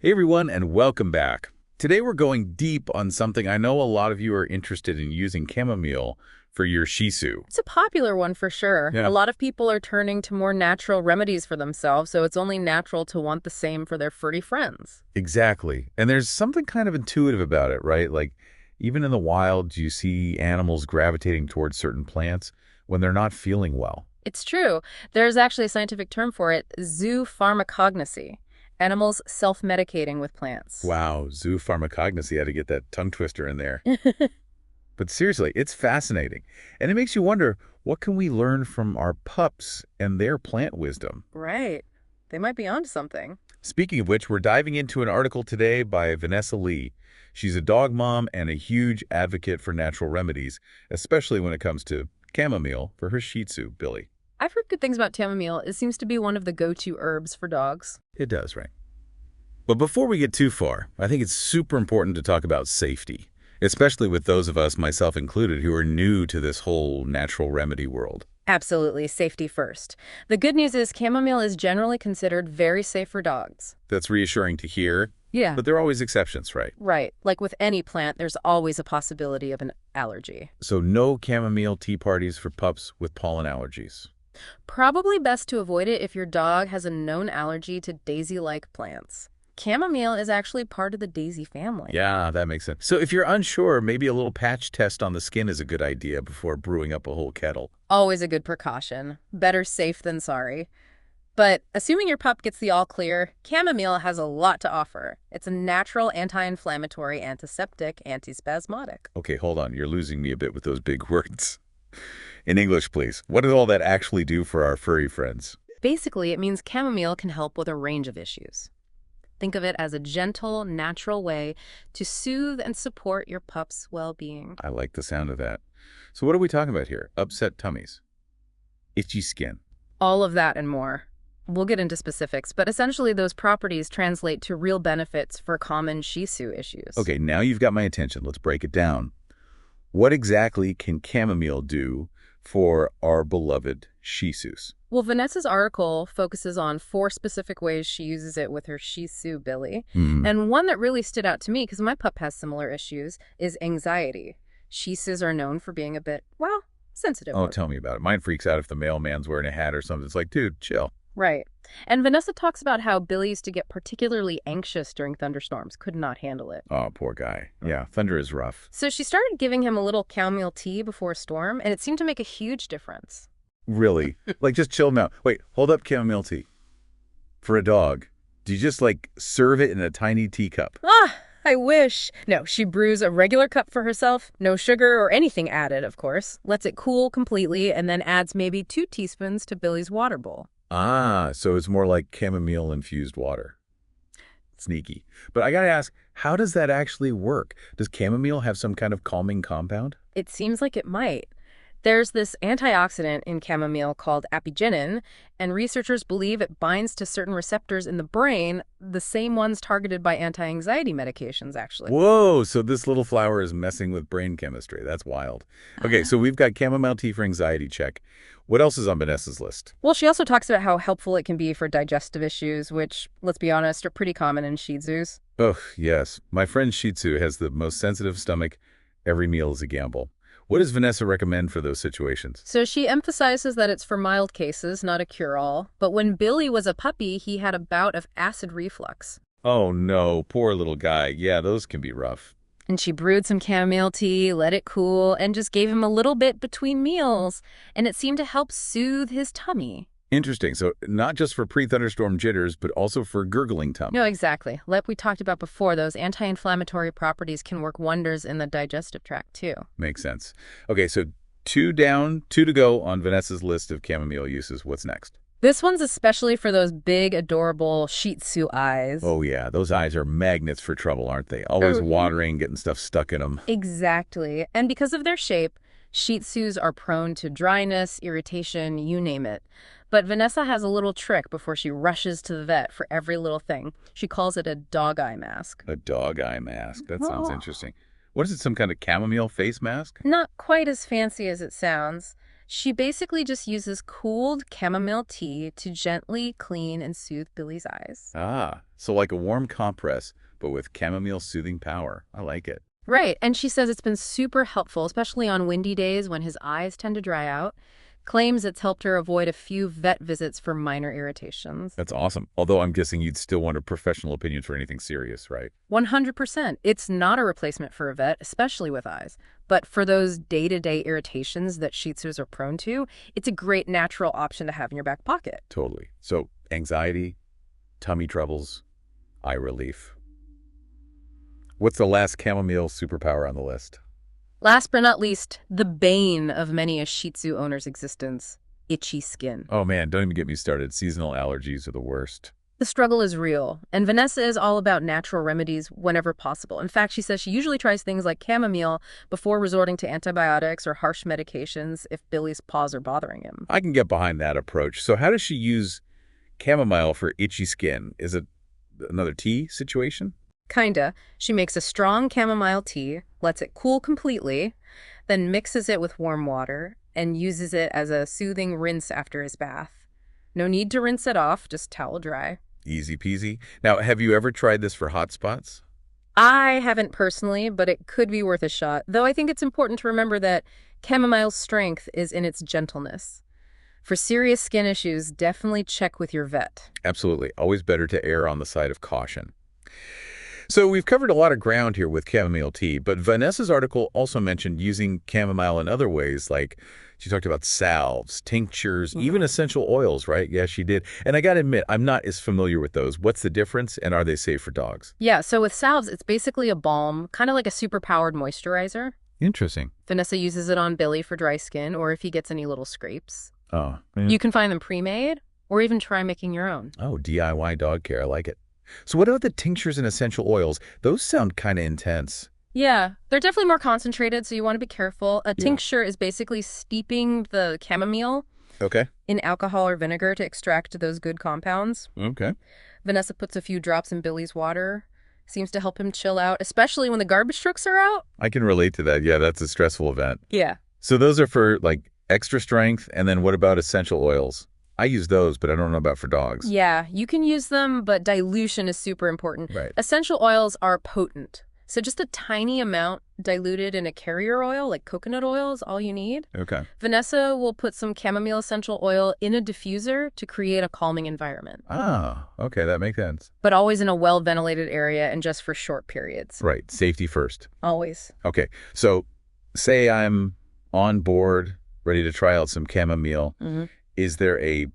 Hey everyone, and welcome back. Today we're going deep on something I know a lot of you are interested in using chamomile for your Shih Tzu. It's a popular one for sure. Yeah. A lot of people are turning to more natural remedies for themselves, so it's only natural to want the same for their furry friends. Exactly. And there's something kind of intuitive about it, right? Like, even in the wild, you see animals gravitating towards certain plants when they're not feeling well. It's true. There's actually a scientific term for it, zoopharmacognosy. Animals self-medicating with plants. Wow, zoopharmacognosy, had to get that tongue twister in there. But seriously, it's fascinating. And it makes you wonder, what can we learn from our pups and their plant wisdom? Right. They might be onto something. Speaking of which, we're diving into an article today by Vanessa Lee. She's a dog mom and a huge advocate for natural remedies, especially when it comes to chamomile for her Shih Tzu, Billy. I've heard good things about chamomile. It seems to be one of the go-to herbs for dogs. It does, right? But before we get too far, I think it's super important to talk about safety, especially with those of us, myself included, who are new to this whole natural remedy world. Absolutely, safety first. The good news is chamomile is generally considered very safe for dogs. That's reassuring to hear, Yeah. but there are always exceptions, right? Right. Like with any plant, there's always a possibility of an allergy. So no chamomile tea parties for pups with pollen allergies. Probably best to avoid it if your dog has a known allergy to daisy-like plants. Chamomile is actually part of the daisy family. Yeah, that makes sense. So if you're unsure, maybe a little patch test on the skin is a good idea before brewing up a whole kettle. Always a good precaution. Better safe than sorry. But assuming your pup gets the all clear, chamomile has a lot to offer. It's a natural anti-inflammatory, antiseptic, antispasmodic. Okay, hold on. You're losing me a bit with those big words. In English, please. What does all that actually do for our furry friends? Basically, it means chamomile can help with a range of issues. Think of it as a gentle, natural way to soothe and support your pup's well-being. I like the sound of that. So what are we talking about here? Upset tummies, itchy skin. All of that and more. We'll get into specifics, but essentially those properties translate to real benefits for common Shih Tzu issues. Okay, now you've got my attention. Let's break it down. What exactly can chamomile do for our beloved Shih Tzus? Well, Vanessa's article focuses on 4 specific ways she uses it with her Shih Tzu, Billy. And one that really stood out to me, because my pup has similar issues, is anxiety. Shih Tzus are known for being a bit, well, sensitive. Oh, tell me about it. Mine freaks out if the mailman's wearing a hat or something. It's like, dude, chill. Right. And Vanessa talks about how Billy used to get particularly anxious during thunderstorms, could not handle it. Oh, poor guy. Yeah, thunder is rough. So she started giving him a little chamomile tea before a storm, and it seemed to make a huge difference. Really? Like, just chill now. Wait, hold up chamomile tea. For a dog, do you just, like, serve it in a tiny teacup? Ah, I wish. No, she brews a regular cup for herself, no sugar or anything added, of course, lets it cool completely, and then adds maybe 2 teaspoons to Billy's water bowl. Ah, so it's more like chamomile-infused water. Sneaky. But I gotta ask, how does that actually work? Does chamomile have some kind of calming compound? It seems like it might. There's this antioxidant in chamomile called apigenin, and researchers believe it binds to certain receptors in the brain, the same ones targeted by anti-anxiety medications, actually. Whoa, so this little flower is messing with brain chemistry. That's wild. Okay, so we've got chamomile tea for anxiety check. What else is on Vanessa's list? Well, she also talks about how helpful it can be for digestive issues, which, let's be honest, are pretty common in Shih Tzus. Oh, yes. My friend Shih Tzu has the most sensitive stomach. Every meal is a gamble. What does Vanessa recommend for those situations? So she emphasizes that it's for mild cases, not a cure-all. But when Billy was a puppy, he had a bout of acid reflux. Oh, no. Poor little guy. Yeah, those can be rough. And she brewed some chamomile tea, let it cool, and just gave him a little bit between meals. And it seemed to help soothe his tummy. Interesting. So not just for pre-thunderstorm jitters, but also for gurgling tummy. No, exactly. Like we talked about before, those anti-inflammatory properties can work wonders in the digestive tract, too. Makes sense. Okay, so 2 down, 2 to go on Vanessa's list of chamomile uses. What's next? This one's especially for those big, adorable Shih Tzu eyes. Oh, yeah. Those eyes are magnets for trouble, aren't they? Always watering, getting stuff stuck in them. Exactly. And because of their shape, Shih Tzus are prone to dryness, irritation, you name it. But Vanessa has a little trick before she rushes to the vet for every little thing. She calls it a dog eye mask. A dog eye mask. That sounds interesting. What is it, some kind of chamomile face mask? Not quite as fancy as it sounds. She basically just uses cooled chamomile tea to gently clean and soothe Billy's eyes. Ah, so like a warm compress, but with chamomile soothing power. I like it. Right, and she says it's been super helpful, especially on windy days when his eyes tend to dry out. Claims it's helped her avoid a few vet visits for minor irritations. That's awesome. Although I'm guessing you'd still want a professional opinion for anything serious, right? 100%. It's not a replacement for a vet, especially with eyes. But for those day-to-day irritations that Shih Tzus are prone to, it's a great natural option to have in your back pocket. Totally. So anxiety, tummy troubles, eye relief. What's the last chamomile superpower on the list? Last but not least, the bane of many a Shih Tzu owner's existence, itchy skin. Oh man, don't even get me started. Seasonal allergies are the worst. The struggle is real, and Vanessa is all about natural remedies whenever possible. In fact, she says she usually tries things like chamomile before resorting to antibiotics or harsh medications if Billy's paws are bothering him. I can get behind that approach. So how does she use chamomile for itchy skin? Is it another tea situation? Kinda. She makes a strong chamomile tea, lets it cool completely, then mixes it with warm water and uses it as a soothing rinse after his bath. No need to rinse it off, just towel dry. Easy peasy. Now, have you ever tried this for hot spots? I haven't personally, but it could be worth a shot, though I think it's important to remember that chamomile's strength is in its gentleness. For serious skin issues, definitely check with your vet. Absolutely. Always better to err on the side of caution. So we've covered a lot of ground here with chamomile tea, but Vanessa's article also mentioned using chamomile in other ways, like she talked about salves, tinctures, even essential oils, right? Yeah, she did. And I got to admit, I'm not as familiar with those. What's the difference, and are they safe for dogs? Yeah, so with salves, it's basically a balm, kind of like a super-powered moisturizer. Interesting. Vanessa uses it on Billy for dry skin or if he gets any little scrapes. Oh, yeah. You can find them pre-made or even try making your own. Oh, DIY dog care. I like it. So what about the tinctures and essential oils? Those sound kind of intense. Yeah, they're definitely more concentrated, so you want to be careful. A tincture is basically steeping the chamomile Okay. in alcohol or vinegar to extract those good compounds. Okay. Vanessa puts a few drops in Billy's water. Seems to help him chill out, especially when the garbage trucks are out. I can relate to that. Yeah, that's a stressful event. Yeah. So those are for like extra strength. And then what about essential oils? I use those, but I don't know about for dogs. Yeah, you can use them, but dilution is super important. Right. Essential oils are potent. So just a tiny amount diluted in a carrier oil, like coconut oil, is all you need. Okay. Vanessa will put some chamomile essential oil in a diffuser to create a calming environment. Ah, okay. That makes sense. But always in a well-ventilated area and just for short periods. Right. Safety first. Always. Okay. So say I'm on board, ready to try out some chamomile. Is there a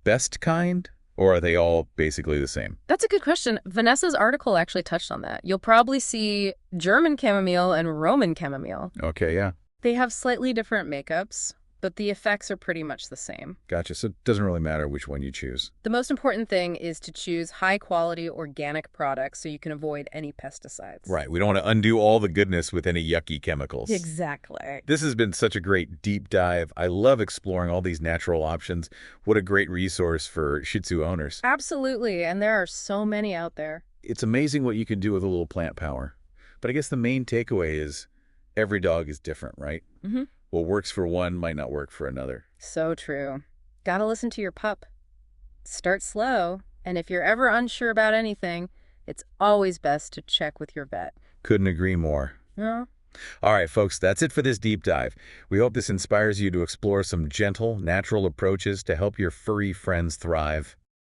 best kind, or are they all basically the same? That's a good question. Vanessa's article actually touched on that. You'll probably see German chamomile and Roman chamomile. Okay, yeah. They have slightly different makeups, but the effects are pretty much the same. Gotcha. So it doesn't really matter which one you choose. The most important thing is to choose high-quality organic products so you can avoid any pesticides. Right. We don't want to undo all the goodness with any yucky chemicals. Exactly. This has been such a great deep dive. I love exploring all these natural options. What a great resource for Shih Tzu owners. Absolutely, and there are so many out there. It's amazing what you can do with a little plant power. But I guess the main takeaway is every dog is different, right? Mm-hmm. What works for one might not work for another. So true. Gotta listen to your pup. Start slow, and if you're ever unsure about anything, it's always best to check with your vet. Couldn't agree more. Yeah. All right, folks, that's it for this deep dive. We hope this inspires you to explore some gentle, natural approaches to help your furry friends thrive.